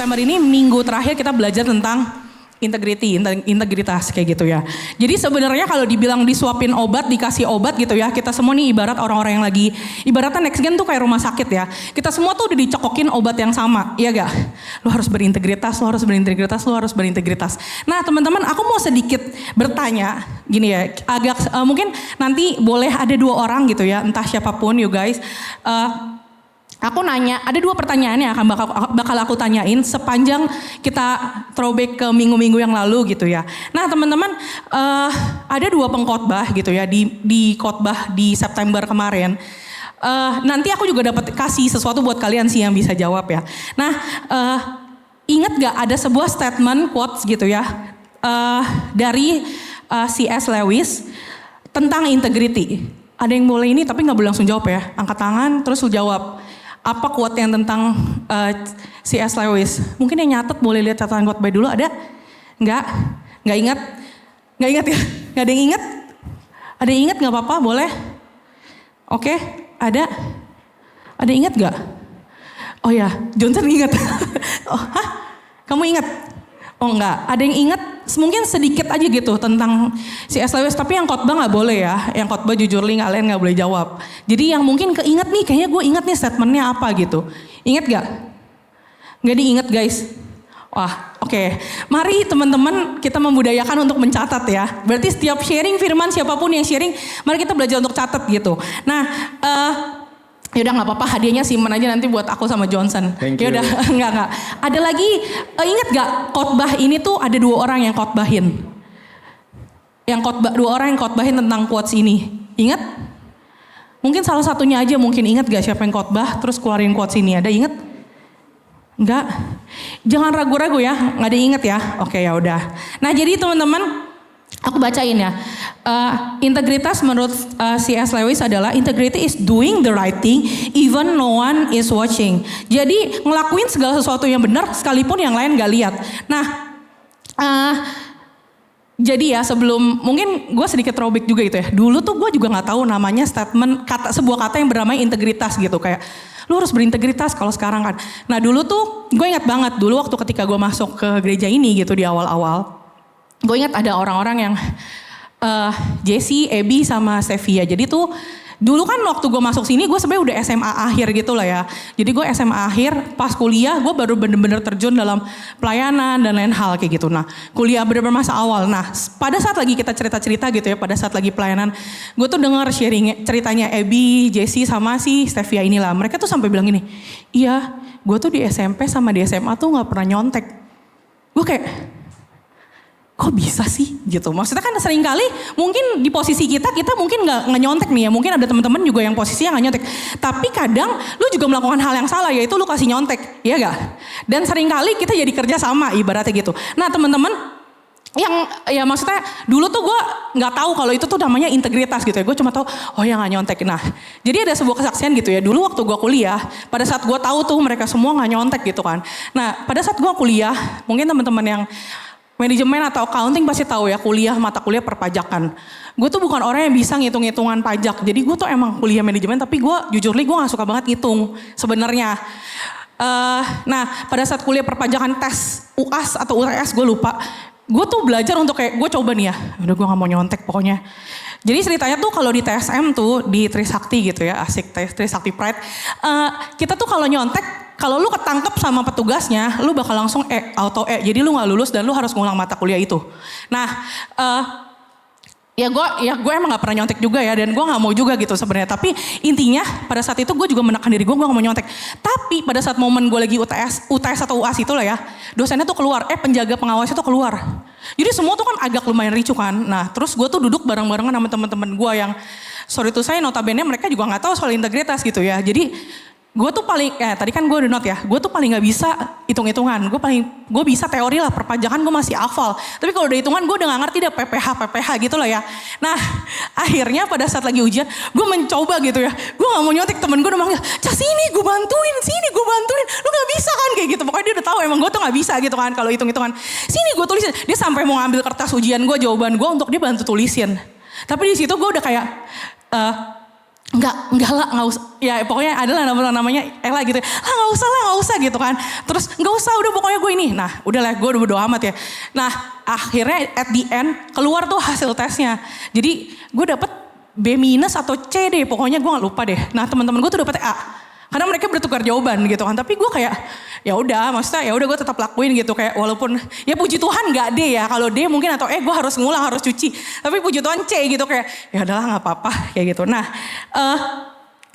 September ini minggu terakhir kita belajar tentang integritas kayak gitu ya. Jadi sebenarnya kalau dibilang disuapin obat, dikasih obat gitu ya, kita semua nih ibarat orang-orang yang lagi, ibaratnya next gen tuh kayak rumah sakit ya. Kita semua tuh udah dicokokin obat yang sama, iya gak? Lo harus berintegritas, lo harus berintegritas, lo harus berintegritas. Nah teman-teman, aku mau sedikit bertanya, gini ya, agak mungkin nanti boleh ada 2 orang gitu ya, entah siapapun you guys. Aku nanya, ada 2 pertanyaan yang akan bakal aku tanyain sepanjang kita throwback ke minggu-minggu yang lalu gitu ya. Nah teman-teman, ada 2 pengkhotbah gitu ya di khotbah di September kemarin. Nanti aku juga dapat kasih sesuatu buat kalian sih yang bisa jawab ya. Nah, ingat gak ada sebuah statement quotes gitu ya dari C.S. Lewis tentang integrity. Ada yang boleh ini tapi gak boleh langsung jawab ya. Angkat tangan terus lu jawab. Apa quote yang tentang C.S. Lewis? Mungkin yang nyatet boleh lihat catatan khotbah dulu, ada? Enggak? Enggak ingat? Enggak ingat ya? Enggak ada yang ingat? Ada yang ingat gak apa-apa? Boleh? Oke, ada? Ada yang ingat gak? Oh ya, Johnson ingat. Oh, hah? Kamu ingat? Oh enggak, ada yang ingat mungkin sedikit aja gitu tentang C.S. Lewis, tapi yang khotbah gak boleh ya, yang khotbah jujur kalian gak boleh jawab. Jadi yang mungkin keinget nih, kayaknya gue inget nih statementnya apa gitu. Ingat gak? Gak diinget guys? Wah oke. Mari teman-teman kita membudayakan untuk mencatat ya. Berarti setiap sharing firman siapapun yang sharing, mari kita belajar untuk catat gitu. Nah, yaudah gak apa-apa, hadiahnya simpen aja nanti buat aku sama Johnson. Yaudah, enggak. Ada lagi, ingat gak khotbah ini tuh ada 2 orang yang khotbahin. Yang khotbah, 2 orang yang khotbahin tentang quotes ini. Ingat? Mungkin salah satunya aja mungkin ingat gak siapa yang khotbah terus keluarin quotes ini. Ada ingat? Enggak? Jangan ragu-ragu ya, gak ada yang ingat ya. Oke ya udah. Nah jadi teman-teman, aku bacain ya. Integritas menurut C.S. Lewis adalah integrity is doing the right thing even no one is watching. Jadi ngelakuin segala sesuatu yang benar sekalipun yang lain gak lihat. Nah, jadi ya sebelum mungkin gue sedikit throwback juga gitu ya. Dulu tuh gue juga nggak tahu namanya statement sebuah kata yang bernama integritas gitu kayak. Lu harus berintegritas kalau sekarang kan. Nah dulu tuh gue ingat banget dulu waktu ketika gue masuk ke gereja ini gitu di awal-awal. Gue ingat ada orang-orang yang Jessie, Abby sama Stevia. Jadi tuh dulu kan waktu gue masuk sini gue sebenarnya udah SMA akhir gitu lah ya. Jadi gue SMA akhir pas kuliah gue baru bener-bener terjun dalam pelayanan dan lain hal kayak gitu. Nah kuliah bener-bener masa awal. Nah pada saat lagi kita cerita-cerita gitu ya, pada saat lagi pelayanan, gue tuh denger sharing ceritanya Abby, Jessie sama si Stevia inilah. Mereka tuh sampai bilang gini, iya gue tuh di SMP sama di SMA tuh gak pernah nyontek. Gue kayak, kok bisa sih gitu. Maksudnya kan sering kali mungkin di posisi kita mungkin gak nyontek nih ya. Mungkin ada teman-teman juga yang posisinya gak nyontek. Tapi kadang lu juga melakukan hal yang salah, yaitu lu kasih nyontek. Iya gak? Dan sering kali kita jadi kerja sama ibaratnya gitu. Nah teman-teman yang ya maksudnya dulu tuh gue gak tahu kalau itu tuh namanya integritas gitu ya. Gue cuma tahu oh ya gak nyontek. Nah jadi ada sebuah kesaksian gitu ya. Dulu waktu gue kuliah, pada saat gue tahu tuh mereka semua gak nyontek gitu kan. Nah pada saat gue kuliah, mungkin teman-teman yang manajemen atau accounting pasti tahu ya, mata kuliah perpajakan. Gue tuh bukan orang yang bisa ngitung-ngitungan pajak. Jadi gue tuh emang kuliah manajemen tapi gue jujur gue gak suka banget ngitung sebenarnya. Nah pada saat kuliah perpajakan tes UAS atau UTS gue lupa. Gue tuh belajar untuk kayak gue coba nih ya. Udah gue gak mau nyontek pokoknya. Jadi ceritanya tuh kalau di TSM tuh di Trisakti gitu ya, asik Trisakti Pride. Kita tuh kalau nyontek, kalau lu ketangkep sama petugasnya, lu bakal langsung auto jadi lu gak lulus dan lu harus ngulang mata kuliah itu. Nah, ya gue emang gak pernah nyontek juga ya, dan gue gak mau juga gitu sebenarnya. Tapi intinya pada saat itu gue juga menekan diri gue gak mau nyontek. Tapi pada saat momen gue lagi UTS atau UAS itulah ya, dosennya tuh keluar, penjaga pengawasnya tuh keluar. Jadi semua tuh kan agak lumayan ricu kan. Nah terus gue tuh duduk bareng-barengan sama teman-teman gue yang, sorry tuh saya notabene mereka juga gak tahu soal integritas gitu ya. Jadi gue tuh paling, tadi kan gue udah note ya, gue tuh paling gak bisa hitung-hitungan. Gue bisa teori lah, perpajakan gue masih hafal. Tapi kalau udah hitungan gue udah gak ngerti deh PPH gitu lah ya. Nah akhirnya pada saat lagi ujian, gue mencoba gitu ya. Gue gak mau nyontek, temen gue udah manggil, Cah sini gue bantuin, lu gak bisa kan kayak gitu. Pokoknya dia udah tahu emang gue tuh gak bisa gitu kan kalau hitung-hitungan. Sini gue tulisin, dia sampai mau ngambil kertas ujian gue, jawaban gue untuk dia bantu tulisin. Tapi di situ gue udah kayak, enggak lah, enggak usah. Ya pokoknya adalah namanya Ella gitu. Enggak usah gitu kan. Terus enggak usah, udah pokoknya gue ini. Nah udahlah, gue udah berdoa amat ya. Nah akhirnya at the end keluar tuh hasil tesnya. Jadi gue dapet B- atau C deh, pokoknya gue gak lupa deh. Nah teman-teman gue tuh dapet A. Karena mereka bertukar jawaban gitu kan. Tapi gue kayak ya udah, maksudnya ya udah gue tetap lakuin gitu, kayak walaupun ya puji Tuhan nggak D ya. Kalau D mungkin atau gue harus ngulang, harus cuci. Tapi puji Tuhan C gitu, kayak ya udahlah nggak apa-apa kayak gitu. Nah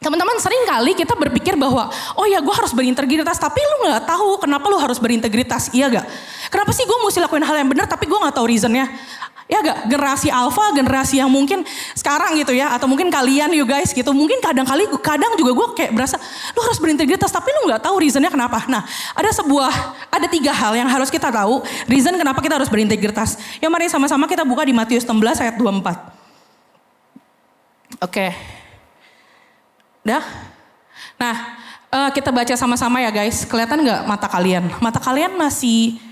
teman-teman, sering kali kita berpikir bahwa oh ya gue harus berintegritas, tapi lu nggak tahu kenapa lu harus berintegritas, iya gak? Kenapa sih gue mesti lakuin hal yang benar tapi gue nggak tahu reasonnya? Ya gak, generasi alpha, generasi yang mungkin sekarang gitu ya, atau mungkin kalian you guys gitu, mungkin kadang juga gue kayak berasa, lu harus berintegritas tapi lu gak tahu reasonnya kenapa. Nah ada 3 hal yang harus kita tahu, reason kenapa kita harus berintegritas. Yang mari sama-sama kita buka di Matius 16 ayat 24. Oke. Udah? Nah kita baca sama-sama ya guys, kelihatan gak mata kalian? Mata kalian masih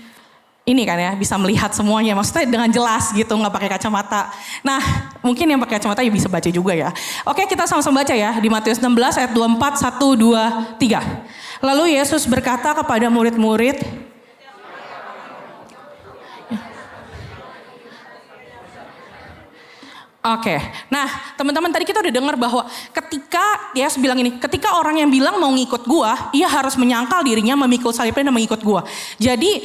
ini kan ya, bisa melihat semuanya, maksudnya dengan jelas gitu, nggak pakai kacamata. Nah, mungkin yang pakai kacamata ya bisa baca juga ya. Oke, kita sama-sama baca ya, di Matius 16 ayat 24, 1, 2, 3. Lalu Yesus berkata kepada murid-murid, Oke, nah teman-teman tadi kita udah dengar bahwa ketika Yesus bilang ini, ketika orang yang bilang mau ngikut gua, ia harus menyangkal dirinya, memikul salibnya dan mengikut gua. Jadi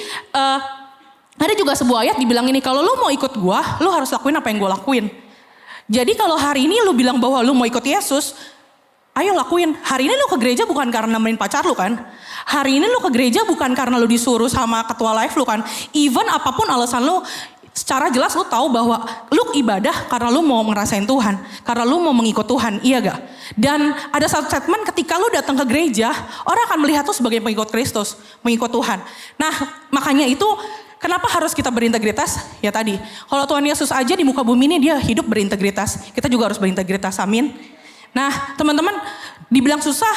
ada juga sebuah ayat dibilang ini, kalau lu mau ikut gua, lu harus lakuin apa yang gua lakuin. Jadi kalau hari ini lu bilang bahwa lu mau ikut Yesus, ayo lakuin. Hari ini lu ke gereja bukan karena nemenin pacar lu kan. Hari ini lu ke gereja bukan karena lu disuruh sama ketua life lu kan. Even apapun alasan lu, secara jelas lu tahu bahwa lu ibadah karena lu mau ngerasain Tuhan. Karena lu mau mengikut Tuhan, iya gak? Dan ada satu statement ketika lu datang ke gereja, orang akan melihat lu sebagai pengikut Kristus, mengikut Tuhan. Nah makanya itu, kenapa harus kita berintegritas? Ya tadi, kalau Tuhan Yesus aja di muka bumi ini dia hidup berintegritas. Kita juga harus berintegritas, amin. Nah teman-teman, dibilang susah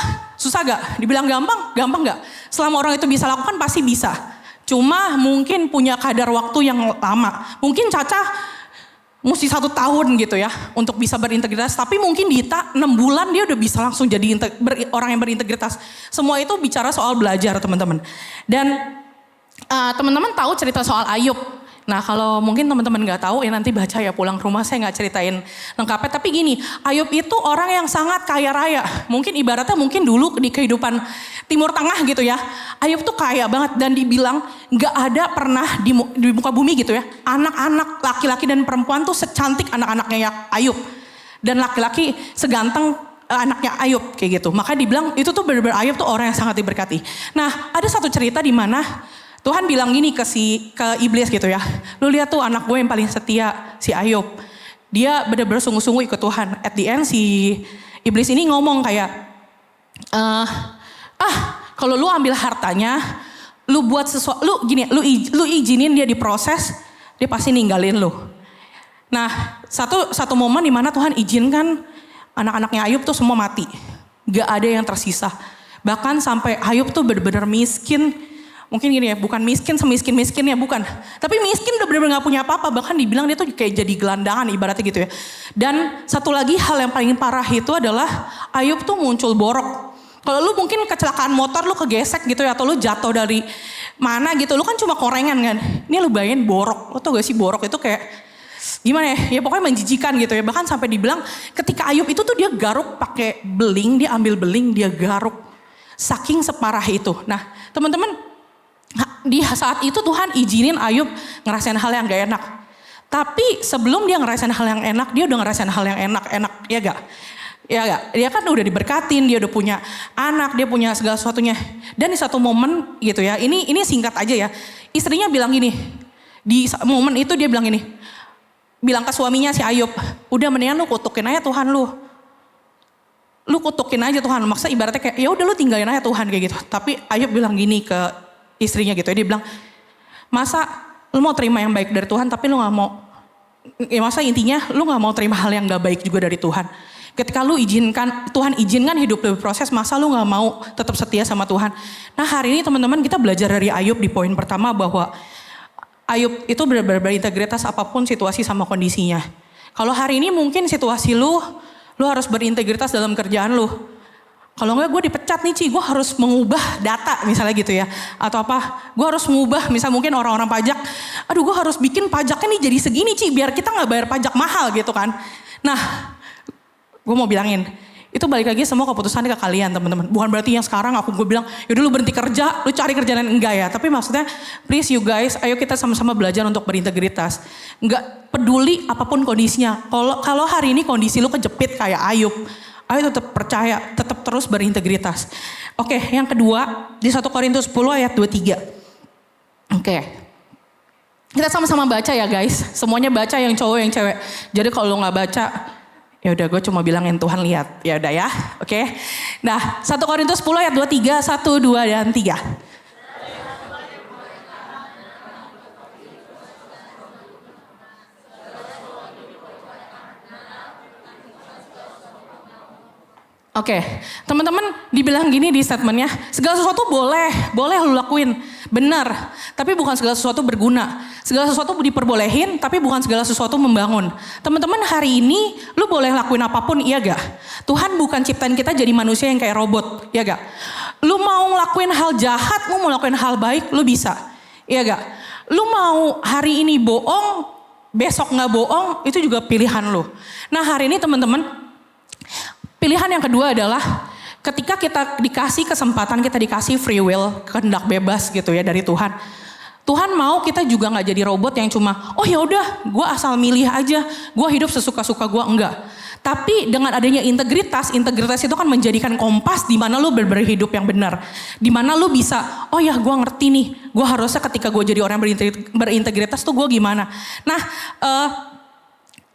gak? Dibilang gampang gak? Selama orang itu bisa lakukan, pasti bisa. Cuma mungkin punya kadar waktu yang lama. Mungkin Caca mesti 1 tahun gitu ya untuk bisa berintegritas. Tapi mungkin Dita 6 bulan dia udah bisa langsung jadi orang yang berintegritas. Semua itu bicara soal belajar teman-teman. Dan teman-teman tahu cerita soal Ayub. Nah kalau mungkin teman-teman gak tahu ya nanti baca ya pulang ke rumah, saya gak ceritain lengkapnya. Tapi gini, Ayub itu orang yang sangat kaya raya. Mungkin ibaratnya mungkin dulu di kehidupan Timur Tengah gitu ya. Ayub tuh kaya banget dan dibilang gak ada pernah di muka bumi gitu ya. Anak-anak laki-laki dan perempuan tuh secantik anak-anaknya Ayub. Dan laki-laki seganteng anaknya Ayub kayak gitu. Maka dibilang itu tuh benar-benar Ayub tuh orang yang sangat diberkati. Nah ada satu cerita di mana Tuhan bilang gini ke iblis gitu ya. Lu lihat tuh anak gue yang paling setia, si Ayub. Dia benar-benar sungguh-sungguh ikut Tuhan. At the end si iblis ini ngomong kayak, kalau lu ambil hartanya, lu buat sesuatu, lu izinin dia diproses, dia pasti ninggalin lu. Nah satu momen dimana Tuhan izinkan anak-anaknya Ayub tuh semua mati. Gak ada yang tersisa. Bahkan sampai Ayub tuh benar-benar miskin. Mungkin gini ya, bukan miskin semiskin-miskinnya, bukan. Tapi miskin udah benar-benar gak punya apa-apa. Bahkan dibilang dia tuh kayak jadi gelandangan ibaratnya gitu ya. Dan satu lagi hal yang paling parah itu adalah Ayub tuh muncul borok. Kalau lu mungkin kecelakaan motor, lu kegesek gitu ya. Atau lu jatuh dari mana gitu, lu kan cuma korengan kan. Ini lu bayangin borok, lu tau gak sih borok itu kayak gimana ya, ya pokoknya menjijikan gitu ya. Bahkan sampai dibilang ketika Ayub itu tuh dia garuk pakai beling, dia ambil beling, dia garuk. Saking separah itu. Nah teman-teman, di saat itu Tuhan izinin Ayub ngerasain hal yang gak enak. Tapi sebelum dia ngerasain hal yang enak, dia udah ngerasain hal yang enak, ya gak? Ya gak? Dia kan udah diberkatin, dia udah punya anak, dia punya segala sesuatunya. Dan di satu momen gitu ya, ini singkat aja ya. Istrinya bilang gini, di momen itu dia bilang gini, bilang ke suaminya si Ayub, udah mendingan lu kutukin aja Tuhan lu. Lu kutukin aja Tuhan, maksudnya ibaratnya kayak ya udah lu tinggalin aja Tuhan kayak gitu. Tapi Ayub bilang gini ke istrinya gitu ya, dia bilang, masa lu mau terima yang baik dari Tuhan tapi lu gak mau, ya masa intinya lu gak mau terima hal yang gak baik juga dari Tuhan. Ketika lu Tuhan izinkan hidup lu berproses, masa lu gak mau tetap setia sama Tuhan. Nah hari ini teman-teman kita belajar dari Ayub di poin pertama bahwa Ayub itu benar-benar berintegritas apapun situasi sama kondisinya. Kalau hari ini mungkin situasi lu Lu harus berintegritas dalam kerjaan lu. Kalau enggak gue dipecat nih Ci, gue harus mengubah data misalnya gitu ya. Atau apa, gue harus mengubah misal mungkin orang-orang pajak. Aduh gue harus bikin pajaknya nih jadi segini Ci, biar kita gak bayar pajak mahal gitu kan. Nah, gue mau bilangin, itu balik lagi semua keputusannya ke kalian teman-teman. Bukan berarti yang sekarang gue bilang, yaudah lu berhenti kerja, lu cari kerjaan yang enggak ya. Tapi maksudnya, please you guys, ayo kita sama-sama belajar untuk berintegritas. Enggak peduli apapun kondisinya. Kalau hari ini kondisi lu kejepit kayak Ayub, ayo tetap percaya, tetap terus berintegritas. Oke, yang kedua di 1 Korintus 10 ayat 23. Oke. Kita sama-sama baca ya guys. Semuanya baca, yang cowok yang cewek. Jadi kalau lu nggak baca, ya udah gue cuma bilangin Tuhan lihat. Ya udah ya. Oke. Nah, 1 Korintus 10 ayat 23, 1, 2 dan 3. Oke, teman-teman dibilang gini di statementnya, segala sesuatu boleh lu lakuin, benar, tapi bukan segala sesuatu berguna. Segala sesuatu diperbolehin, tapi bukan segala sesuatu membangun. Teman-teman hari ini, lu boleh lakuin apapun, iya gak? Tuhan bukan ciptain kita jadi manusia yang kayak robot, iya gak? Lu mau ngelakuin hal jahat, lu mau ngelakuin hal baik, lu bisa, iya gak? Lu mau hari ini bohong, besok gak bohong, itu juga pilihan lu. Nah hari ini teman-teman, pilihan yang kedua adalah ketika kita dikasih kesempatan, kita dikasih free will, kehendak bebas gitu ya dari Tuhan. Tuhan mau kita juga nggak jadi robot yang cuma, oh ya udah, gue asal milih aja, gue hidup sesuka-suka gue, enggak. Tapi dengan adanya integritas itu kan menjadikan kompas di mana lu berhidup yang benar, di mana lu bisa, oh ya gue ngerti nih, gue harusnya ketika gue jadi orang berintegritas tuh gue gimana. Nah.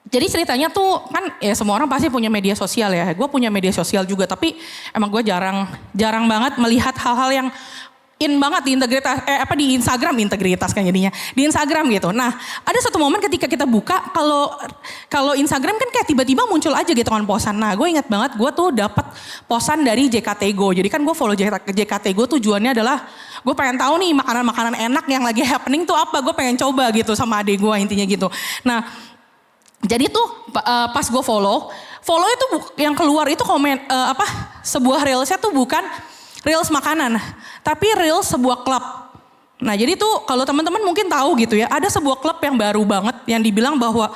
Jadi ceritanya tuh kan ya semua orang pasti punya media sosial ya. Gue punya media sosial juga tapi emang gue jarang banget melihat hal-hal yang in banget di integritas, di Instagram integritas kan jadinya. Di Instagram gitu. Nah ada satu momen ketika kita buka kalau Instagram kan kayak tiba-tiba muncul aja gitu kan posan. Nah gue ingat banget gue tuh dapat posan dari JKT Go. Jadi kan gue follow JKT Go tujuannya adalah gue pengen tahu nih makanan-makanan enak yang lagi happening tuh apa. Gue pengen coba gitu sama adik gue intinya gitu. Nah jadi tuh pas gue follow itu yang keluar itu sebuah reelsnya tuh bukan reels makanan, tapi reels sebuah klub. Nah jadi tuh kalau teman-teman mungkin tahu gitu ya, ada sebuah klub yang baru banget yang dibilang bahwa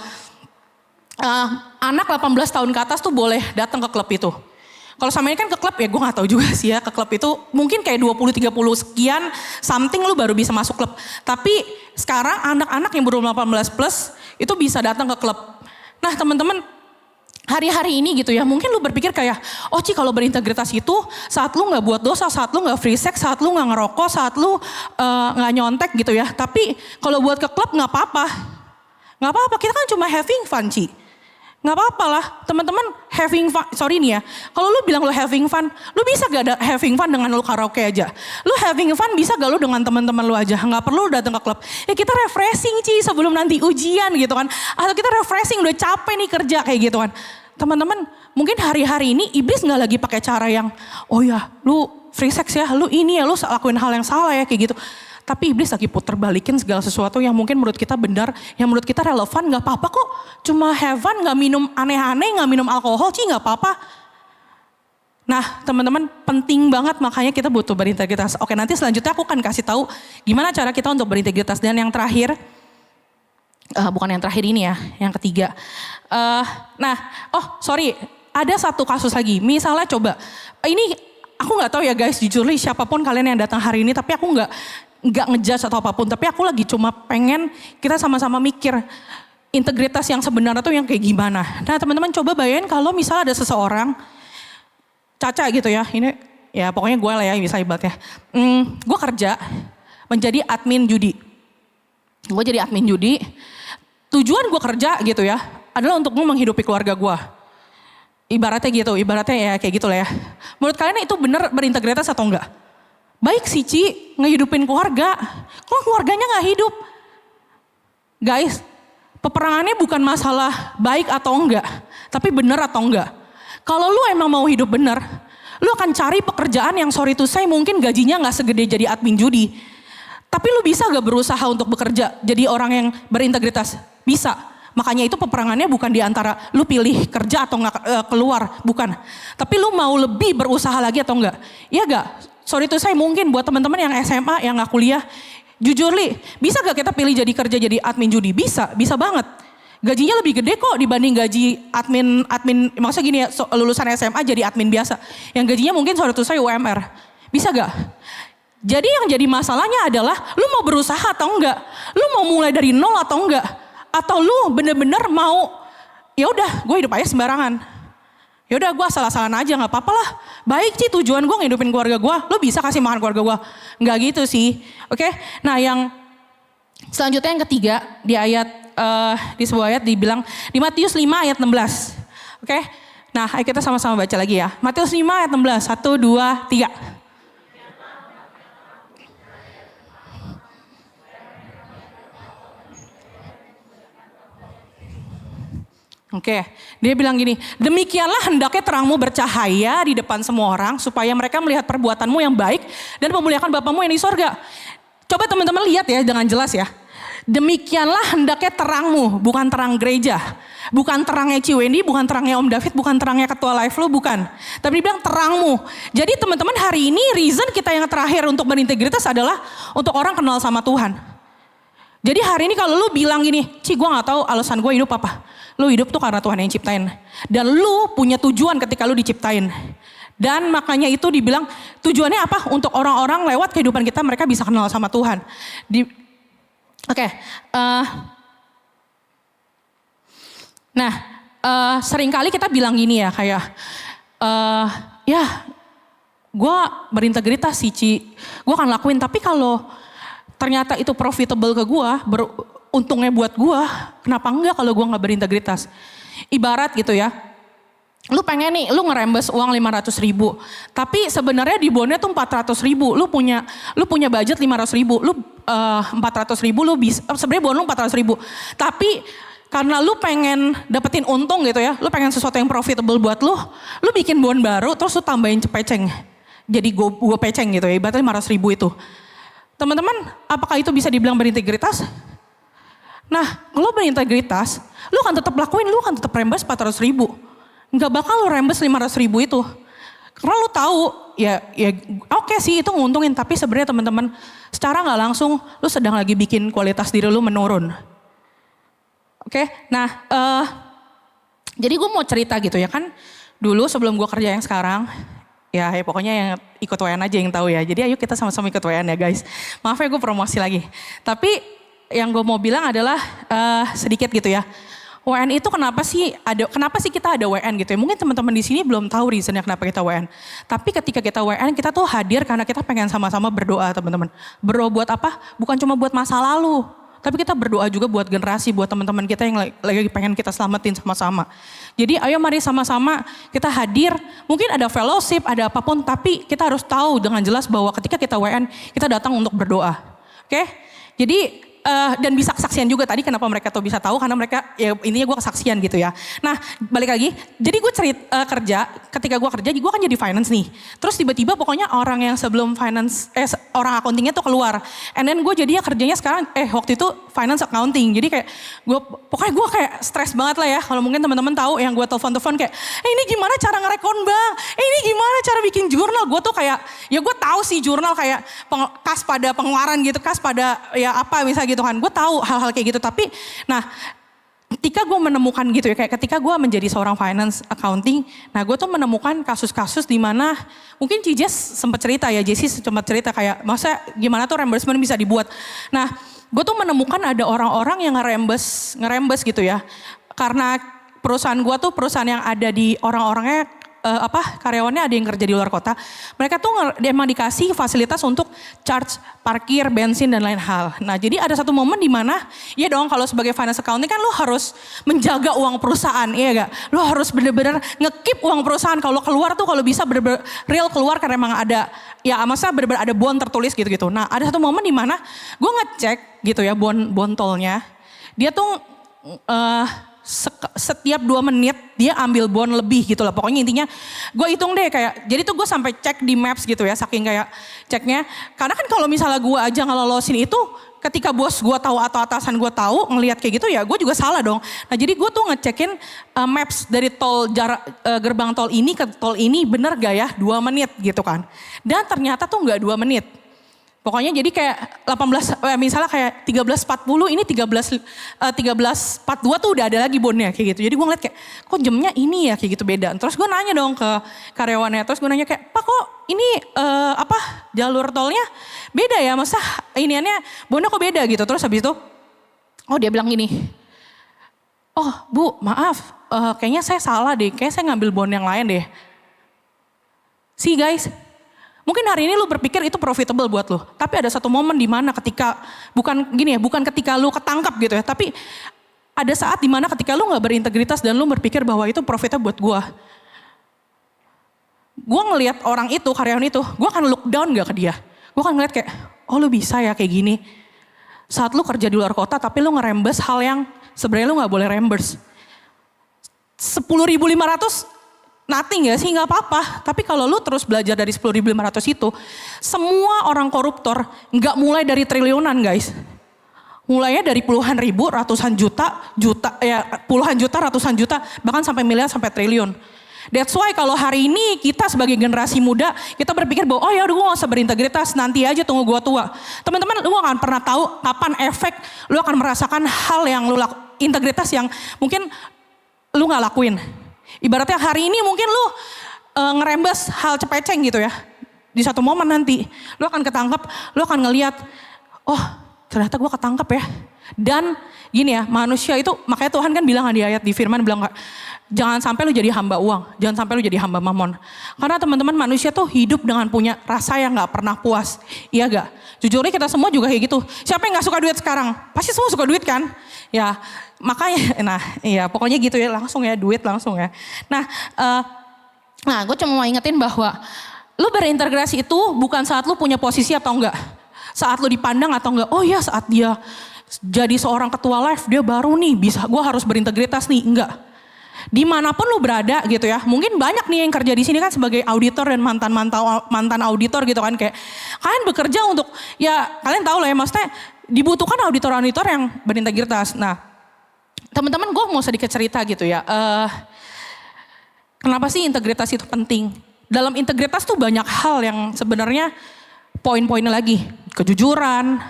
anak 18 tahun ke atas tuh boleh datang ke klub itu. Kalau sama ini kan ke klub ya gue gak tahu juga sih ya, ke klub itu mungkin kayak 20-30 sekian something lu baru bisa masuk klub. Tapi sekarang anak-anak yang berumur 18 plus itu bisa datang ke klub. Nah teman-teman hari-hari ini gitu ya mungkin lu berpikir kayak oh Ci kalau berintegritas itu saat lu gak buat dosa, saat lu gak free sex, saat lu gak ngerokok, saat lu gak nyontek gitu ya. Tapi kalau buat ke klub gak apa-apa. Gak apa-apa, kita kan cuma having fun Ci. Gak apa-apa lah teman-teman having fun, sorry nih ya. Kalau lu bilang lu having fun, lu bisa gak ada having fun dengan lu karaoke aja? Lu having fun bisa gak lu dengan teman-teman lu aja? Gak perlu datang ke klub. Ya kita refreshing Ci sebelum nanti ujian gitu kan. Atau kita refreshing udah capek nih kerja kayak gitu kan. Teman-teman mungkin hari-hari ini iblis gak lagi pakai cara yang oh ya lu free sex ya, lu ini ya lu lakuin hal yang salah ya kayak gitu. Tapi iblis lagi puter balikin segala sesuatu yang mungkin menurut kita benar, yang menurut kita relevan, gak apa-apa kok. Cuma have fun, gak minum aneh-aneh, gak minum alkohol, Ci gak apa-apa. Nah teman-teman penting banget makanya kita butuh berintegritas. Oke nanti selanjutnya aku akan kasih tahu gimana cara kita untuk berintegritas. Dan yang terakhir, bukan yang terakhir ini ya, yang ketiga. Ada satu kasus lagi. Misalnya coba, ini aku gak tahu ya guys, jujur nih siapapun kalian yang datang hari ini, tapi aku gak ngejudge atau apapun, tapi aku lagi cuma pengen kita sama-sama mikir integritas yang sebenarnya tuh yang kayak gimana. Nah teman-teman coba bayangin kalau misalnya ada seseorang, Caca gitu ya, ini ya pokoknya gue lah ya bisa ibaratnya. Gue kerja menjadi admin judi. Gue jadi admin judi, tujuan gue kerja gitu ya, adalah untuk menghidupi keluarga gue. Ibaratnya gitu, ibaratnya ya kayak gitu lah ya. Menurut kalian itu benar berintegritas atau enggak? Baik sih Ci, ngehidupin keluarga. Kok keluarganya gak hidup? Guys, peperangannya bukan masalah baik atau enggak. Tapi benar atau enggak. Kalau lu emang mau hidup benar, lu akan cari pekerjaan yang sorry to say mungkin gajinya gak segede jadi admin judi. Tapi lu bisa gak berusaha untuk bekerja jadi orang yang berintegritas? Bisa. Makanya itu peperangannya bukan di antara lu pilih kerja atau nggak keluar, bukan. Tapi lu mau lebih berusaha lagi atau enggak? Iya gak? Sorry itu saya mungkin buat teman-teman yang SMA, yang nggak kuliah, jujur Li, bisa gak kita pilih jadi kerja jadi admin judi? Bisa, bisa banget. Gajinya lebih gede kok dibanding gaji admin, maksudnya gini ya, lulusan SMA jadi admin biasa. Yang gajinya mungkin sorry itu saya UMR. Bisa gak? Jadi yang jadi masalahnya adalah lu mau berusaha atau enggak? Lu mau mulai dari nol atau enggak? Atau lu bener-bener mau, ya udah gue hidup aja sembarangan. Ya udah gue asal-asalan aja nggak apa-apa lah. Baik sih tujuan gue ngidupin keluarga gue. Lu bisa kasih makan keluarga gue. Nggak gitu sih. Oke. Nah yang selanjutnya yang ketiga di ayat, di sebuah ayat dibilang di Matius 5 ayat 16. Oke. Nah ayo kita sama-sama baca lagi ya. Matius 5 ayat 16. 1, 2, 3. Oke, dia bilang gini, demikianlah hendaknya terangmu bercahaya di depan semua orang supaya mereka melihat perbuatanmu yang baik dan memuliakan Bapamu yang di sorga. Coba teman-teman lihat ya dengan jelas ya. Demikianlah hendaknya terangmu, bukan terang gereja. Bukan terangnya Ciwendy, bukan terangnya Om David, bukan terangnya Ketua Life Lu, bukan. Tapi dia bilang terangmu. Jadi teman-teman hari ini reason kita yang terakhir untuk berintegritas adalah untuk orang kenal sama Tuhan. Jadi hari ini kalau lu bilang gini, Ci gue gak tahu alasan gue hidup apa. Lu hidup tuh karena Tuhan yang ciptain. Dan lu punya tujuan ketika lu diciptain. Dan makanya itu dibilang tujuannya apa? Untuk orang-orang lewat kehidupan kita mereka bisa kenal sama Tuhan. Seringkali kita bilang gini ya kayak, gue berintegritas sih Ci. Gue akan lakuin tapi kalau ternyata itu profitable ke gue, untungnya buat gue, kenapa enggak kalau gue gak berintegritas? Ibarat gitu ya, lu pengen nih, lu ngerembes uang 500 ribu, tapi sebenarnya di bonnya tuh 400 ribu, lu punya budget 500 ribu, lu 400 ribu, lu bisa, sebenarnya bon lu 400 ribu, tapi karena lu pengen dapetin untung gitu ya, lu pengen sesuatu yang profitable buat lu bikin bon baru, terus lu tambahin cepeceng, jadi gue peceng gitu ya, ibaratnya 500 ribu itu. Teman-teman, apakah itu bisa dibilang berintegritas? Nah, kalau berintegritas, lu kan tetap lakuin, lu kan tetap rembes 400 ribu. Nggak bakal lu rembes 500 ribu itu. Karena lu tahu, ya oke sih itu nguntungin, tapi sebenarnya teman-teman, secara nggak langsung, lu sedang lagi bikin kualitas diri lu menurun. Oke, nah, jadi gue mau cerita gitu ya kan, dulu sebelum gue kerja yang sekarang, ya pokoknya yang ikut WN aja yang tahu ya. Jadi ayo kita sama-sama ikut WN ya guys. Maaf ya gue promosi lagi. Tapi yang gue mau bilang adalah sedikit gitu ya. WN itu kenapa sih kita ada WN gitu ya. Mungkin teman-teman di sini belum tahu reasonnya kenapa kita WN. Tapi ketika kita WN kita tuh hadir karena kita pengen sama-sama berdoa teman-teman. Berdoa buat apa? Bukan cuma buat masa lalu. Tapi kita berdoa juga buat generasi, buat teman-teman kita yang lagi pengen kita selamatin sama-sama. Jadi ayo mari sama-sama kita hadir, mungkin ada fellowship, ada apapun, tapi kita harus tahu dengan jelas bahwa ketika kita WN, kita datang untuk berdoa. Oke? Jadi dan bisa kesaksian juga tadi kenapa mereka tuh bisa tahu karena mereka ya intinya gue kesaksian gitu ya. Nah balik lagi, jadi gue kerja, ketika gue kerja gue kan jadi finance nih. Terus tiba-tiba pokoknya orang yang sebelum finance, orang accountingnya tuh keluar. And then gue jadinya kerjanya sekarang, waktu itu finance accounting. Jadi kayak pokoknya gue kayak stres banget lah ya. Kalau mungkin teman-teman tahu yang gue telepon kayak, ini gimana cara ngerekon bang? Ini gimana cara bikin jurnal? Gue tuh kayak, ya gue tahu sih jurnal kayak kas pada pengeluaran gitu, kas pada ya apa misalnya gitu kan, gue tahu hal-hal kayak gitu. Tapi nah ketika gue menemukan gitu ya, kayak ketika gue menjadi seorang finance accounting, nah gue tuh menemukan kasus-kasus di mana mungkin Cijes sempat cerita ya, Jesse sempat cerita kayak masa gimana tuh reimbursement bisa dibuat. Nah gue tuh menemukan ada orang-orang yang ngerembes gitu ya, karena perusahaan gue tuh perusahaan yang ada di orang-orangnya karyawannya ada yang kerja di luar kota. Mereka tuh emang dikasih fasilitas untuk charge parkir, bensin dan lain hal. Nah jadi ada satu momen di mana, ya dong kalau sebagai finance accounting kan lu harus menjaga uang perusahaan, iya gak? Lu harus bener-bener nge-keep uang perusahaan. Kalau keluar tuh kalau bisa bener-bener real keluar karena emang ada, ya maksudnya bener-bener ada bond tertulis gitu-gitu. Nah ada satu momen di mana gue ngecek gitu ya bond tolnya. Dia tuh setiap 2 menit dia ambil bon lebih gitu loh. Pokoknya intinya gue hitung deh kayak, jadi tuh gue sampai cek di maps gitu ya, saking kayak ceknya. Karena kan kalau misalnya gue aja ngelolosin itu, ketika bos gue tahu atau atasan gue tahu ngelihat kayak gitu ya gue juga salah dong. Nah jadi gue tuh ngecekin maps dari tol gerbang tol ini ke tol ini bener gak ya 2 menit gitu kan. Dan ternyata tuh gak 2 menit. Pokoknya jadi kayak misalnya kayak 13.40 ini 13.42 tuh udah ada lagi bonnya kayak gitu. Jadi gue ngeliat kayak kok jamnya ini ya kayak gitu beda. Terus gue nanya dong ke karyawannya, terus gue nanya kayak Pak kok ini jalur tolnya beda ya, masa iniannya bonnya kok beda gitu. Terus habis itu dia bilang gini, oh Bu maaf kayaknya saya salah deh, kayaknya saya ngambil bon yang lain deh. See guys. Mungkin hari ini lu berpikir itu profitable buat lu. Tapi ada satu momen di mana ketika, bukan ketika lu ketangkap gitu ya. Tapi ada saat di mana ketika lu gak berintegritas dan lu berpikir bahwa itu profitnya buat gua. Gua ngelihat orang itu, karyawan itu, gua akan look down gak ke dia. Gua akan ngeliat kayak, oh lu bisa ya kayak gini. Saat lu kerja di luar kota tapi lu ngerembes hal yang sebenarnya lu gak boleh rembes. 10.500 nothing ya sih, nggak apa-apa. Tapi kalau lu terus belajar dari 10.500 itu, semua orang koruptor nggak mulai dari triliunan guys. Mulainya dari puluhan ribu, ratusan juta, puluhan juta, ratusan juta, bahkan sampai miliar, sampai triliun. That's why kalau hari ini kita sebagai generasi muda, kita berpikir bahwa oh ya udah gue gak usah berintegritas, nanti aja tunggu gue tua. Teman-teman, lu gak akan pernah tahu kapan efek lu akan merasakan hal yang integritas yang mungkin lu gak lakuin. Ibaratnya hari ini mungkin lu ngerembes hal cepeceng gitu ya. Di satu momen nanti lu akan ketangkap, lu akan ngelihat, oh ternyata gue ketangkap ya. Dan gini ya, manusia itu, makanya Tuhan kan bilang di ayat di firman bilang jangan sampai lu jadi hamba uang, jangan sampai lu jadi hamba mamon. Karena teman-teman manusia tuh hidup dengan punya rasa yang gak pernah puas. Iya gak? Jujurnya kita semua juga kayak gitu. Siapa yang gak suka duit sekarang? Pasti semua suka duit kan? Ya makanya, pokoknya gitu ya, langsung ya duit langsung ya. Nah gue cuma mau ingetin bahwa lu berintegrasi itu bukan saat lu punya posisi atau enggak. Saat lu dipandang atau enggak, oh ya saat dia jadi seorang ketua live dia baru nih bisa, gue harus berintegritas nih, enggak. Dimanapun lu berada gitu ya, mungkin banyak nih yang kerja di sini kan sebagai auditor dan mantan auditor gitu kan, kayak kalian bekerja untuk, ya kalian tahu lah ya maksudnya dibutuhkan auditor-auditor yang berintegritas. Nah teman-teman gue mau sedikit cerita gitu ya, kenapa sih integritas itu penting? Dalam integritas tuh banyak hal yang sebenarnya poin-poinnya lagi, kejujuran,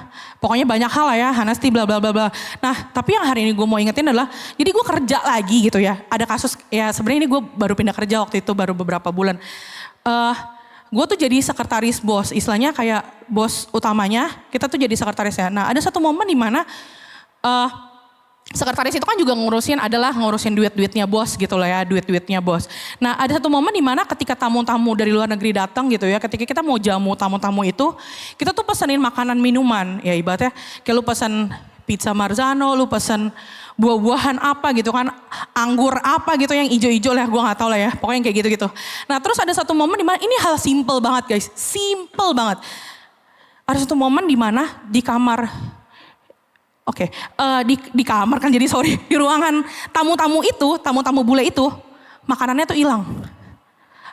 pokoknya banyak hal lah ya, honesty bla bla bla bla. Nah, tapi yang hari ini gue mau ingetin adalah, jadi gue kerja lagi gitu ya. Ada kasus, ya sebenarnya ini gue baru pindah kerja waktu itu baru beberapa bulan. Gue tuh jadi sekretaris bos, istilahnya kayak bos utamanya, kita tuh jadi sekretarisnya. Nah, ada satu momen di mana sekretaris itu kan juga ngurusin duit-duitnya bos gitu lah ya, duit-duitnya bos. Nah ada satu momen dimana ketika tamu-tamu dari luar negeri datang gitu ya, ketika kita mau jamu tamu-tamu itu, kita tuh pesenin makanan minuman, ya ibaratnya kayak lu pesen pizza Marzano, lu pesen buah-buahan apa gitu kan, anggur apa gitu yang ijo-ijo lah, gue gak tahu lah ya, pokoknya kayak gitu-gitu. Nah terus ada satu momen dimana, ini hal simple banget guys, simple banget. Ada satu momen dimana di kamar, di kamar kan jadi sorry, di ruangan tamu-tamu itu, tamu-tamu bule itu, makanannya tuh hilang.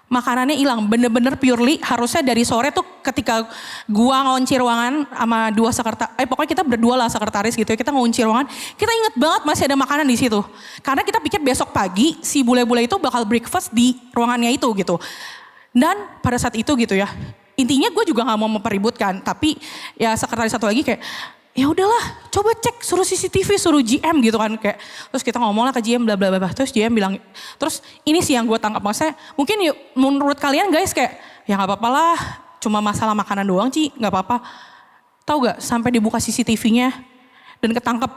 Makanannya hilang, bener-bener purely harusnya dari sore tuh ketika gua ngunci ruangan sama dua sekretaris, pokoknya kita berdua lah sekretaris gitu ya, kita ngunci ruangan, kita inget banget masih ada makanan di situ. Karena kita pikir besok pagi si bule-bule itu bakal breakfast di ruangannya itu gitu. Dan pada saat itu gitu ya, intinya gue juga gak mau mempeributkan, tapi ya sekretaris satu lagi kayak, ya udahlah coba cek, suruh CCTV, suruh GM gitu kan, kayak terus kita ngomong lah ke GM bla bla bla, terus GM bilang, terus ini sih yang gue tangkap, maksudnya mungkin menurut kalian guys kayak ya nggak apa-apa lah, cuma masalah makanan doang Ci, nggak apa-apa. Tahu gak sampai dibuka CCTV-nya dan ketangkep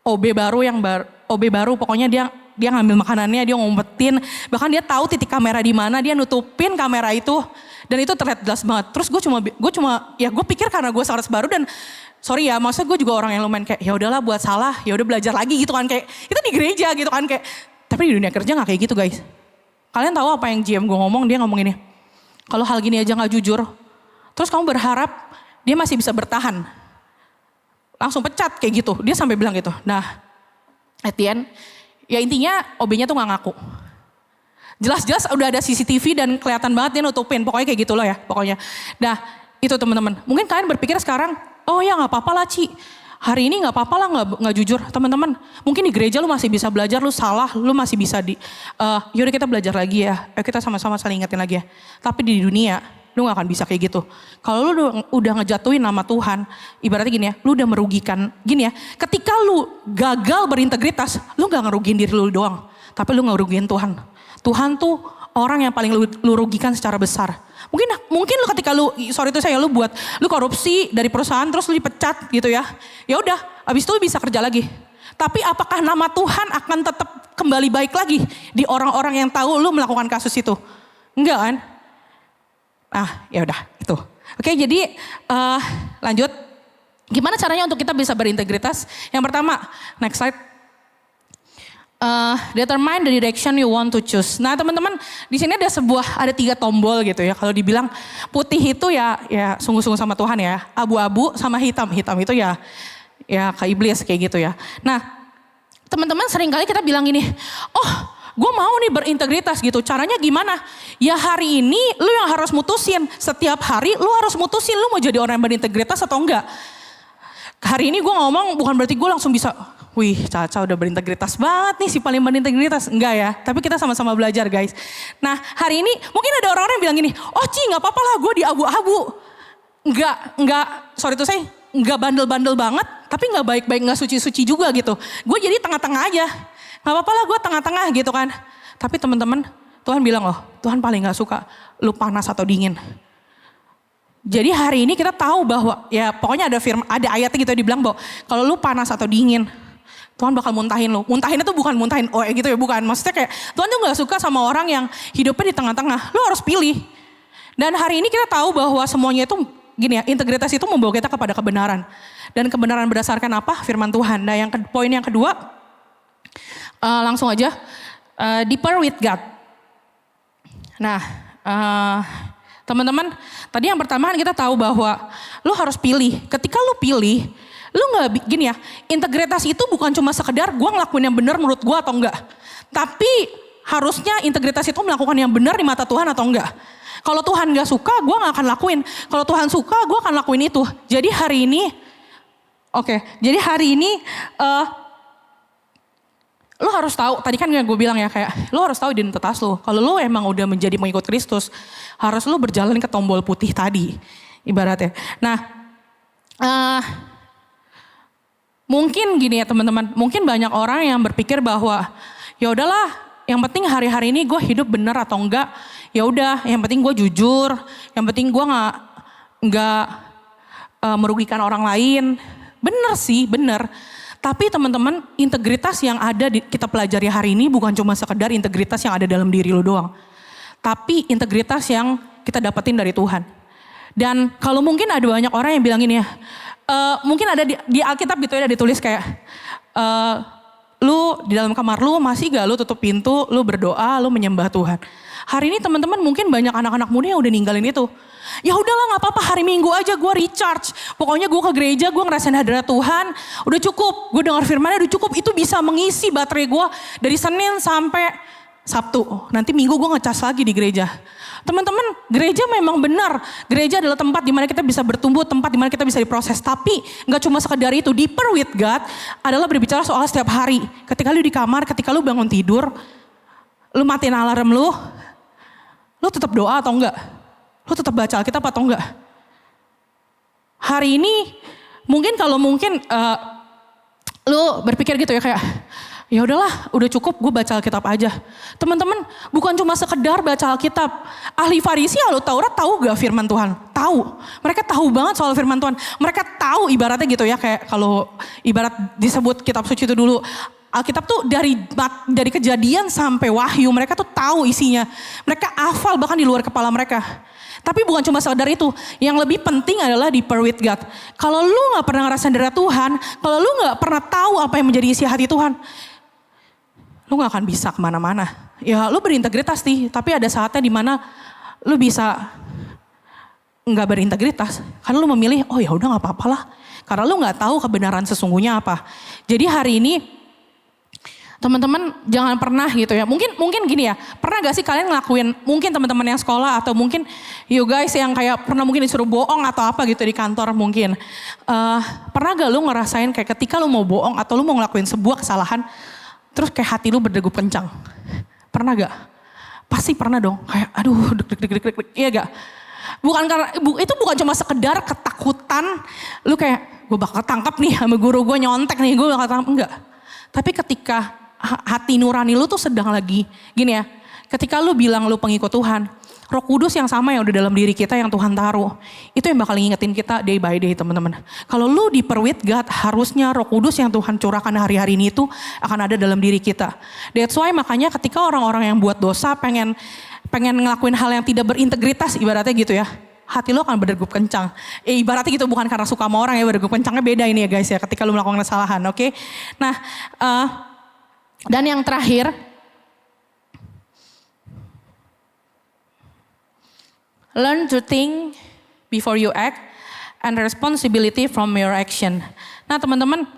OB baru pokoknya dia ngambil makanannya, dia ngumpetin, bahkan dia tahu titik kamera di mana, dia nutupin kamera itu dan itu terlihat jelas banget. Terus gue cuma ya gue pikir karena gue sekretaris baru dan sorry ya, maksudnya gue juga orang yang lumayan kayak ya udahlah buat salah, ya udah belajar lagi gitu kan, kayak itu di gereja gitu kan, kayak tapi di dunia kerja nggak kayak gitu guys. Kalian tahu apa yang GM gue ngomong? Dia ngomong ini, kalau hal gini aja nggak jujur, terus kamu berharap dia masih bisa bertahan, langsung pecat kayak gitu. Dia sampai bilang gitu. Nah, at the end, ya intinya OB-nya tuh nggak ngaku. Jelas-jelas udah ada CCTV dan kelihatan banget dia nutupin, pokoknya kayak gitu loh ya, pokoknya. Nah, itu teman-teman. Mungkin kalian berpikir sekarang, Oh ya nggak apa-apa lah Ci. Hari ini nggak apa-apa lah nggak jujur teman-teman. Mungkin di gereja lu masih bisa belajar, lu salah, lu masih bisa yaudah kita belajar lagi ya. Kita sama-sama saling ingetin lagi ya. Tapi di dunia lu gak akan bisa kayak gitu. Kalau lu udah ngejatuhin nama Tuhan, ibaratnya gini ya, lu udah merugikan, gini ya. Ketika lu gagal berintegritas, lu gak ngerugiin diri lu doang. Tapi lu ngerugiin Tuhan. Tuhan tuh orang yang paling lu rugikan secara besar. Mungkin lu ketika lu lu korupsi dari perusahaan terus lu dipecat gitu ya. Ya udah, abis itu lu bisa kerja lagi. Tapi apakah nama Tuhan akan tetap kembali baik lagi di orang-orang yang tahu lu melakukan kasus itu? Enggak kan? Ya udah itu. Oke, jadi lanjut. Gimana caranya untuk kita bisa berintegritas? Yang pertama, next slide. Determine the direction you want to choose. Nah teman-teman, di sini ada 3 tombol gitu ya. Kalau dibilang putih itu ya sungguh-sungguh sama Tuhan ya. Abu-abu sama hitam. Hitam itu ya ke iblis kayak gitu ya. Nah teman-teman seringkali kita bilang gini, oh gue mau nih berintegritas gitu. Caranya gimana? Ya hari ini lu yang harus mutusin. Setiap hari lu harus mutusin lu mau jadi orang yang berintegritas atau enggak. Hari ini gue ngomong bukan berarti gue langsung bisa, wih Caca udah berintegritas banget nih si paling berintegritas. Enggak ya, tapi kita sama-sama belajar guys. Nah hari ini mungkin ada orang-orang yang bilang gini, oh Ci gak apa-apa lah gue di abu-abu. Enggak bandel-bandel banget, tapi gak baik-baik, gak suci-suci juga gitu. Gue jadi tengah-tengah aja, gak apa-apa lah gue tengah-tengah gitu kan. Tapi teman-teman, Tuhan bilang loh, Tuhan paling gak suka lu panas atau dingin. Jadi hari ini kita tahu bahwa ya pokoknya ada ayatnya gitu dibilang bahwa kalau lu panas atau dingin, Tuhan bakal muntahin lu. Muntahinnya tuh bukan muntahin gitu ya, bukan. Maksudnya kayak Tuhan tuh gak suka sama orang yang hidupnya di tengah-tengah. Lu harus pilih. Dan hari ini kita tahu bahwa semuanya itu gini ya, integritas itu membawa kita kepada kebenaran. Dan kebenaran berdasarkan apa? Firman Tuhan. Nah poin yang kedua, langsung aja, deeper with God. Nah teman-teman, tadi yang pertama kita tahu bahwa lu harus pilih. Ketika lu pilih, lu gak gini ya, integritas itu bukan cuma sekedar gue ngelakuin yang benar menurut gue atau enggak. Tapi harusnya integritas itu melakukan yang benar di mata Tuhan atau enggak. Kalau Tuhan gak suka, gue gak akan lakuin. Kalau Tuhan suka, gue akan lakuin itu. Jadi hari ini, lu harus tahu, tadi kan gue bilang ya kayak, lu harus tahu identitas lu. Kalau lu emang udah menjadi pengikut Kristus, harus lu berjalan ke tombol putih tadi, ibaratnya. Nah, mungkin gini ya teman-teman, mungkin banyak orang yang berpikir bahwa, ya udahlah, yang penting hari-hari ini gue hidup benar atau enggak, ya udah, yang penting gue jujur, yang penting gue nggak merugikan orang lain. Bener sih, bener. Tapi teman-teman, integritas yang ada kita pelajari hari ini bukan cuma sekedar integritas yang ada dalam diri lo doang. Tapi integritas yang kita dapetin dari Tuhan. Dan kalau mungkin ada banyak orang yang bilang ini ya, mungkin ada di Alkitab gitu ya, ada ditulis kayak, lu di dalam kamar lu masih gak lu tutup pintu, lu berdoa, lu menyembah Tuhan. Hari ini teman-teman mungkin banyak anak-anak muda yang udah ninggalin itu. Ya udahlah gak apa-apa, hari Minggu aja gue recharge. Pokoknya gue ke gereja, gue ngerasain hadirat Tuhan. Udah cukup, gue dengar firmannya udah cukup. Itu bisa mengisi baterai gue dari Senin sampai Sabtu. Nanti Minggu gue ngecas lagi di gereja. Teman-teman, gereja memang benar. Gereja adalah tempat di mana kita bisa bertumbuh, tempat di mana kita bisa diproses. Tapi gak cuma sekedar itu, deeper with God adalah berbicara soal setiap hari. Ketika lu di kamar, ketika lu bangun tidur, lu matiin alarm lu tetap doa atau enggak? Lu tetap baca Alkitab atau enggak? Hari ini mungkin lu berpikir gitu ya kayak, ya udahlah udah cukup gue baca Alkitab aja. Teman-teman, bukan cuma sekedar baca Alkitab. Ahli Farisi ahli Taurat tahu gak firman Tuhan? Tahu. Mereka tahu banget soal firman Tuhan. Mereka tahu ibaratnya gitu ya, kayak kalau ibarat disebut kitab suci itu dulu. Alkitab tuh dari Kejadian sampai Wahyu, mereka tuh tahu isinya. Mereka hafal bahkan di luar kepala mereka. Tapi bukan cuma sekedar itu. Yang lebih penting adalah deeper with God. Kalau lu gak pernah ngerasain dari Tuhan, kalau lu gak pernah tahu apa yang menjadi isi hati Tuhan, lu gak akan bisa kemana-mana. Ya lu berintegritas nih, tapi ada saatnya dimana lu bisa gak berintegritas. Karena lu memilih, oh ya udah gak apa-apa lah. Karena lu gak tahu kebenaran sesungguhnya apa. Jadi hari ini, Teman-teman jangan pernah gitu ya. Mungkin gini ya. Pernah gak sih kalian ngelakuin, mungkin teman-teman yang sekolah atau mungkin you guys yang kayak pernah mungkin disuruh bohong atau apa gitu di kantor mungkin. Pernah gak lu ngerasain kayak ketika lu mau bohong atau lu mau ngelakuin sebuah kesalahan, terus kayak hati lu berdegup kencang. Pernah gak? Pasti pernah dong. Kayak aduh deg. Iya gak? Bukan karena, itu bukan cuma sekedar ketakutan. Lu kayak gue bakal tangkap nih sama guru gue nyontek nih, gue bakal tangkap. Enggak. Tapi ketika hati nurani lu tuh sedang lagi, gini ya, ketika lu bilang lu pengikut Tuhan, Roh Kudus yang sama yang udah dalam diri kita yang Tuhan taruh, itu yang bakal ngingetin kita day by day teman-teman. Kalau lu diperwit God, harusnya Roh Kudus yang Tuhan curahkan hari-hari ini itu akan ada dalam diri kita. That's why makanya ketika orang-orang yang buat dosa pengen ngelakuin hal yang tidak berintegritas ibaratnya gitu ya, hati lo akan berdegup kencang. Ibaratnya gitu, bukan karena suka sama orang ya, berdegup kencangnya beda ini ya guys ya ketika lu melakukan kesalahan, oke? Nah, dan yang terakhir, learn to think before you act and responsibility from your action. Nah teman-teman,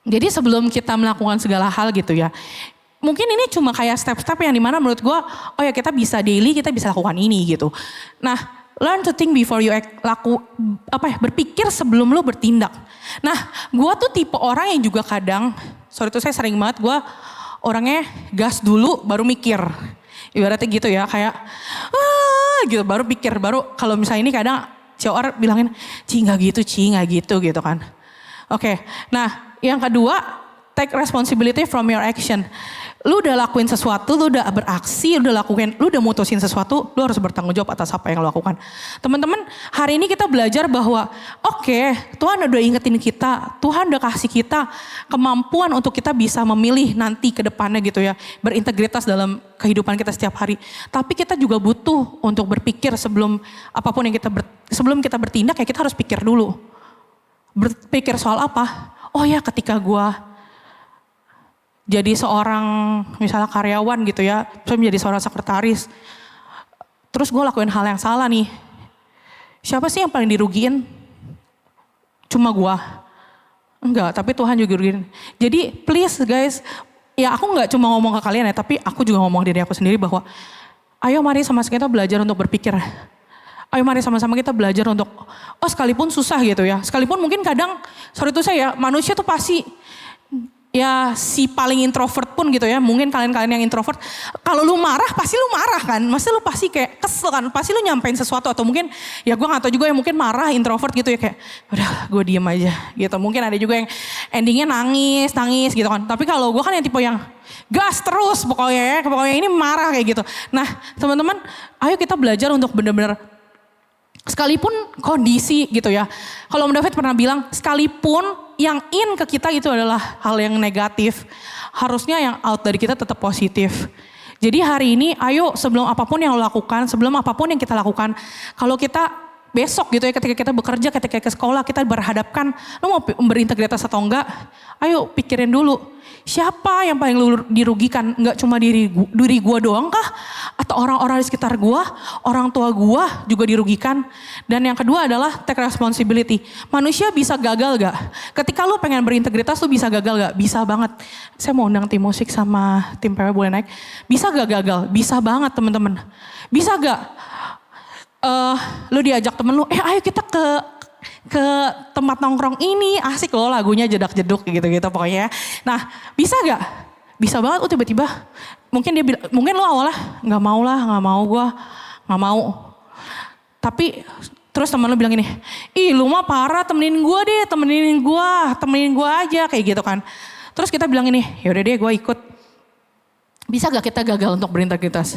jadi sebelum kita melakukan segala hal gitu ya, mungkin ini cuma kayak step-step yang dimana menurut gue, oh ya kita bisa daily, kita bisa lakukan ini gitu. Nah, learn to think before you act, berpikir sebelum lu bertindak. Nah, gue tuh tipe orang yang juga kadang, saya sering banget gue orangnya gas dulu baru mikir. Ibaratnya gitu ya, kayak gitu baru pikir, baru kalau misalnya ini kadang COR bilangin, nggak gitu gitu kan. Oke, nah yang kedua, take responsibility from your action. Lu udah lakuin sesuatu, lu udah beraksi, lu udah mutusin sesuatu, lu harus bertanggung jawab atas apa yang lu lakukan. Teman-teman, hari ini kita belajar bahwa oke, Tuhan udah ingetin kita, Tuhan udah kasih kita kemampuan untuk kita bisa memilih nanti ke depannya gitu ya, berintegritas dalam kehidupan kita setiap hari. Tapi kita juga butuh untuk berpikir sebelum apapun yang sebelum kita bertindak ya kita harus pikir dulu. Berpikir soal apa? Oh ya, ketika gua jadi seorang misalnya karyawan gitu ya, saya menjadi seorang sekretaris, terus gue lakuin hal yang salah nih, siapa sih yang paling dirugiin? Cuma gue? Enggak, tapi Tuhan juga dirugiin. Jadi please guys, ya aku gak cuma ngomong ke kalian ya, tapi aku juga ngomong diri aku sendiri bahwa ayo mari sama-sama kita belajar untuk berpikir. Ayo mari sama-sama kita belajar untuk, sekalipun susah gitu ya, sekalipun mungkin kadang, manusia tuh pasti, ya si paling introvert pun gitu ya, mungkin kalian-kalian yang introvert, kalau lu marah pasti lu marah kan, maksudnya lu pasti kayak kesel kan, pasti lu nyampein sesuatu atau mungkin ya gue gak tahu juga yang mungkin marah introvert gitu ya kayak udah gue diem aja gitu, mungkin ada juga yang endingnya nangis gitu kan, tapi kalau gue kan yang tipe yang gas terus pokoknya ini marah kayak gitu. Nah teman-teman, ayo kita belajar untuk benar-benar sekalipun kondisi gitu ya, kalau Om David pernah bilang sekalipun yang in ke kita itu adalah hal yang negatif, harusnya yang out dari kita tetap positif. Jadi hari ini ayo sebelum apapun yang lo lakukan, sebelum apapun yang kita lakukan, kalau kita besok gitu ya ketika kita bekerja, ketika ke sekolah kita berhadapkan, lo mau berintegritas atau enggak, ayo pikirin dulu. Siapa yang paling lu dirugikan? Enggak cuma diri gue doang kah? Atau orang-orang di sekitar gue, orang tua gue juga dirugikan. Dan yang kedua adalah take responsibility. Manusia bisa gagal gak? Ketika lu pengen berintegritas lu bisa gagal gak? Bisa banget. Saya mau undang tim musik sama tim PW boleh naik. Bisa gak gagal? Bisa banget teman-teman. Bisa gak? Lu diajak temen lu, ayo kita ke tempat nongkrong ini, asik loh lagunya jedak-jeduk gitu-gitu pokoknya. Nah bisa gak? Bisa banget, tiba-tiba mungkin lo awalnya gak mau gue gak mau. Tapi terus temen lo bilang gini, lu mah parah temenin gue aja kayak gitu kan. Terus kita bilang gini, yaudah deh gue ikut. Bisa gak kita gagal untuk berintegritas?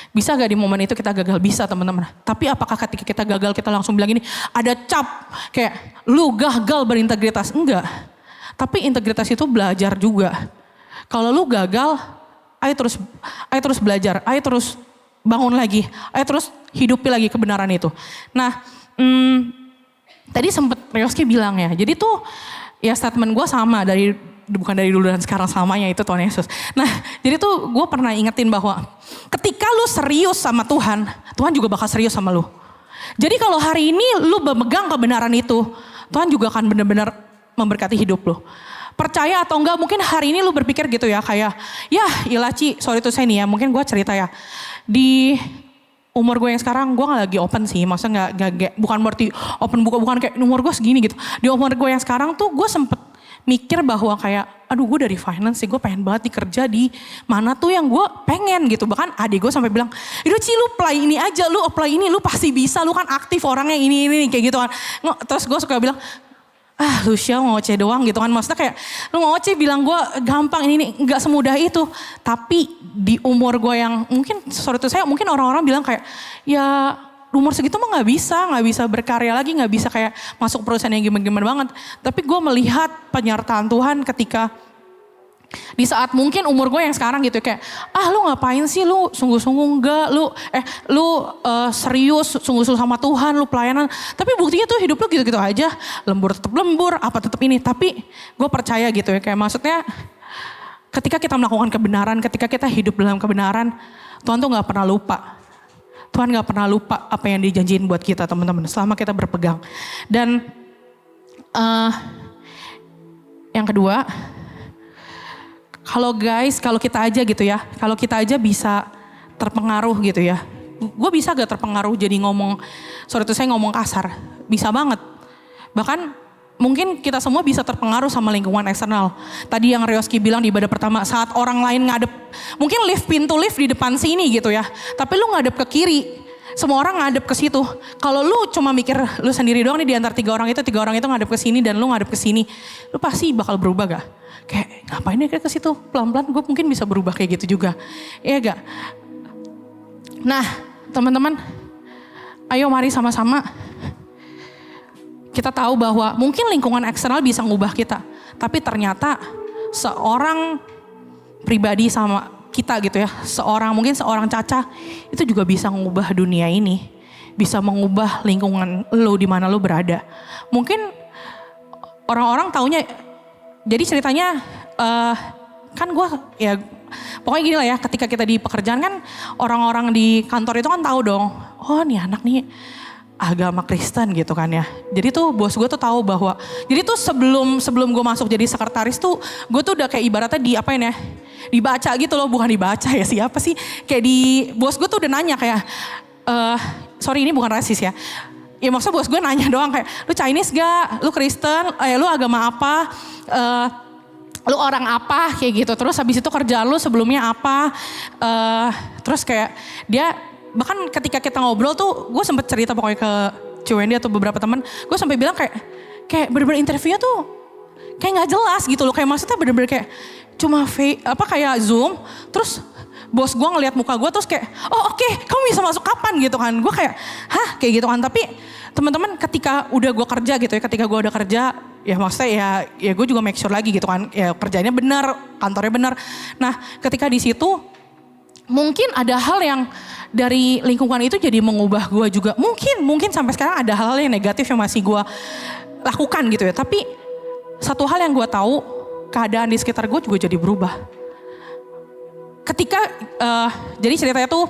Bisa gak di momen itu kita gagal? Bisa teman-teman. Tapi apakah ketika kita gagal kita langsung bilang gini, ada cap kayak lu gagal berintegritas? Enggak. Tapi integritas itu belajar juga. Kalau lu gagal, ayo terus belajar, ayo terus bangun lagi, ayo terus hidupi lagi kebenaran itu. Nah, tadi sempet Rioski bilang ya, jadi tuh ya statement gue sama bukan dari dulu dan sekarang selamanya itu Tuhan Yesus. Nah jadi tuh gue pernah ingetin bahwa ketika lu serius sama Tuhan, Tuhan juga bakal serius sama lu. Jadi kalau hari ini lu memegang kebenaran itu, Tuhan juga akan benar-benar memberkati hidup lu. Percaya atau enggak, mungkin hari ini lu berpikir gitu ya, kayak, ya ilah Ci, sorry to say nih ya, mungkin gue cerita ya. Di umur gue yang sekarang, gue gak lagi open sih, maksudnya bukan berarti open buka, bukan kayak umur gue segini gitu. Di umur gue yang sekarang tuh gue sempet mikir bahwa kayak, aduh gue dari finance sih, gue pengen banget kerja di mana tuh yang gue pengen gitu. Bahkan adik gue sampai bilang, itu Ci lu apply ini aja, lu apply ini, lu pasti bisa, lu kan aktif orangnya ini kayak gitu kan. Terus gue suka bilang, lu Syah ngoceh doang gitu kan. Maksudnya kayak lu ngoceh bilang gue gampang ini gak semudah itu. Tapi di umur gue yang mungkin sorry tuh saya mungkin orang-orang bilang kayak ya umur segitu mah gak bisa berkarya lagi, gak bisa kayak masuk perusahaan yang gimana-gimana banget. Tapi gue melihat penyertaan Tuhan ketika di saat mungkin umur gue yang sekarang gitu kayak lu ngapain sih, lu sungguh-sungguh enggak, lu serius sungguh-sungguh sama Tuhan, lu pelayanan, tapi buktinya tuh hidup lu gitu-gitu aja, lembur tetap lembur, apa tetap ini. Tapi gue percaya gitu ya, kayak maksudnya ketika kita melakukan kebenaran, ketika kita hidup dalam kebenaran, Tuhan tuh gak pernah lupa. Tuhan gak pernah lupa apa yang dijanjiin buat kita teman-teman, selama kita berpegang. Dan yang kedua, kalau kita aja gitu ya, kalau kita aja bisa terpengaruh gitu ya. Gue bisa gak terpengaruh jadi ngomong, sorry itu saya ngomong kasar, bisa banget. Bahkan mungkin kita semua bisa terpengaruh sama lingkungan eksternal. Tadi yang Ryoski bilang di ibadah pertama, saat orang lain ngadep, mungkin pintu lift di depan sini gitu ya, tapi lu ngadep ke kiri, semua orang ngadep ke situ. Kalau lu cuma mikir lu sendiri doang nih di antara tiga orang itu ngadep ke sini dan lu ngadep ke sini, lu pasti bakal berubah gak? Kayak ngapain ya ke situ, pelan-pelan gue mungkin bisa berubah kayak gitu juga. Iya gak? Nah teman-teman, ayo mari sama-sama kita tahu bahwa mungkin lingkungan eksternal bisa ngubah kita. Tapi ternyata seorang pribadi sama kita gitu ya, mungkin seorang Caca itu juga bisa mengubah dunia ini. Bisa mengubah lingkungan lo di mana lo berada. Mungkin orang-orang taunya, jadi ceritanya kan gue ya pokoknya gini lah ya, ketika kita di pekerjaan kan orang-orang di kantor itu kan tahu dong, oh nih anak nih agama Kristen gitu kan ya. Jadi tuh bos gue tuh tahu bahwa, jadi tuh sebelum gue masuk jadi sekretaris tuh gue tuh udah kayak ibaratnya dibaca gitu loh, bukan dibaca ya siapa sih, kayak bos gue tuh udah nanya kayak, sorry ini bukan rasis ya. Ya maksudnya bos gue nanya doang kayak, lu Chinese gak? Lu Kristen? Lu agama apa? Lu orang apa? Kayak gitu. Terus habis itu kerjaan lu sebelumnya apa? Terus kayak dia, bahkan ketika kita ngobrol tuh gue sempet cerita pokoknya ke Wendy atau beberapa teman. Gue sampai bilang kayak bener-bener interviewnya tuh kayak gak jelas gitu loh. Kayak maksudnya bener-bener kayak cuma kayak Zoom. Terus bos gue ngeliat muka gue terus kayak, oh oke, kamu bisa masuk kapan gitu kan. Gue kayak, hah kayak gitu kan. Tapi teman-teman ketika udah gue kerja gitu ya, ketika gue udah kerja, ya maksudnya ya gue juga make sure lagi gitu kan. Ya kerjanya benar, kantornya benar. Nah ketika di situ mungkin ada hal yang dari lingkungan itu jadi mengubah gue juga. Mungkin sampai sekarang ada hal-hal yang negatif yang masih gue lakukan gitu ya. Tapi satu hal yang gue tahu, keadaan di sekitar gue juga jadi berubah. Ketika, jadi ceritanya tuh,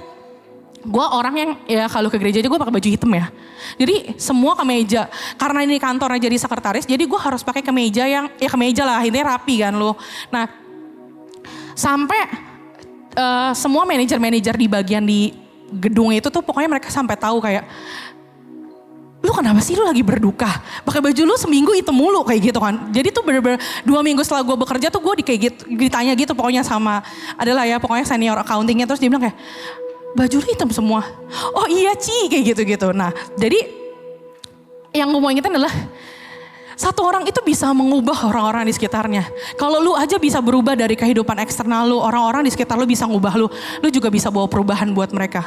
gue orang yang ya kalau ke gereja aja gue pakai baju hitam ya. Jadi semua kemeja, karena ini kantornya jadi sekretaris, jadi gue harus pakai kemeja yang, ya kemeja lah, intinya rapi kan lo. Nah, sampai semua manajer-manajer di bagian di gedung itu tuh pokoknya mereka sampai tahu kayak, lu kenapa sih lu lagi berduka? Pakai baju lu seminggu itu mulu kayak gitu kan. Jadi tuh bener-bener 2 minggu setelah gue bekerja tuh gue kayak gitu, ditanya gitu pokoknya sama, adalah ya pokoknya senior accountingnya, terus dia bilang kayak, baju lu hitam semua. Oh iya Ci, kayak gitu-gitu. Nah jadi yang gue mau ingetin adalah, satu orang itu bisa mengubah orang-orang di sekitarnya. Kalau lu aja bisa berubah dari kehidupan eksternal lu, orang-orang di sekitar lu bisa ngubah lu. Lu juga bisa bawa perubahan buat mereka.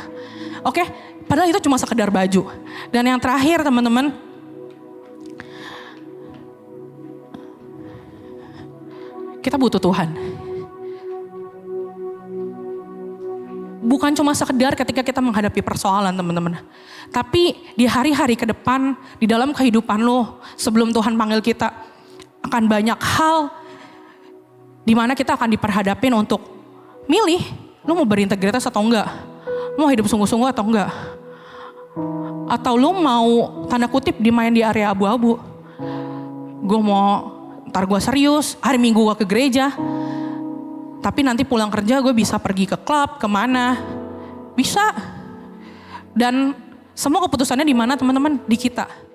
Oke? Padahal itu cuma sekedar baju. Dan yang terakhir teman-teman, kita butuh Tuhan. Bukan cuma sekedar ketika kita menghadapi persoalan teman-teman. Tapi di hari-hari ke depan, di dalam kehidupan lo, sebelum Tuhan panggil kita, akan banyak hal di mana kita akan diperhadapin untuk milih, lo mau berintegritas atau enggak? Lo mau hidup sungguh-sungguh atau enggak? Atau lo mau tanda kutip dimain di area abu-abu? Gue mau ntar gue serius, hari Minggu gue ke gereja. Tapi nanti pulang kerja gue bisa pergi ke klub, kemana. Bisa. Dan semua keputusannya di mana teman-teman? Di kita.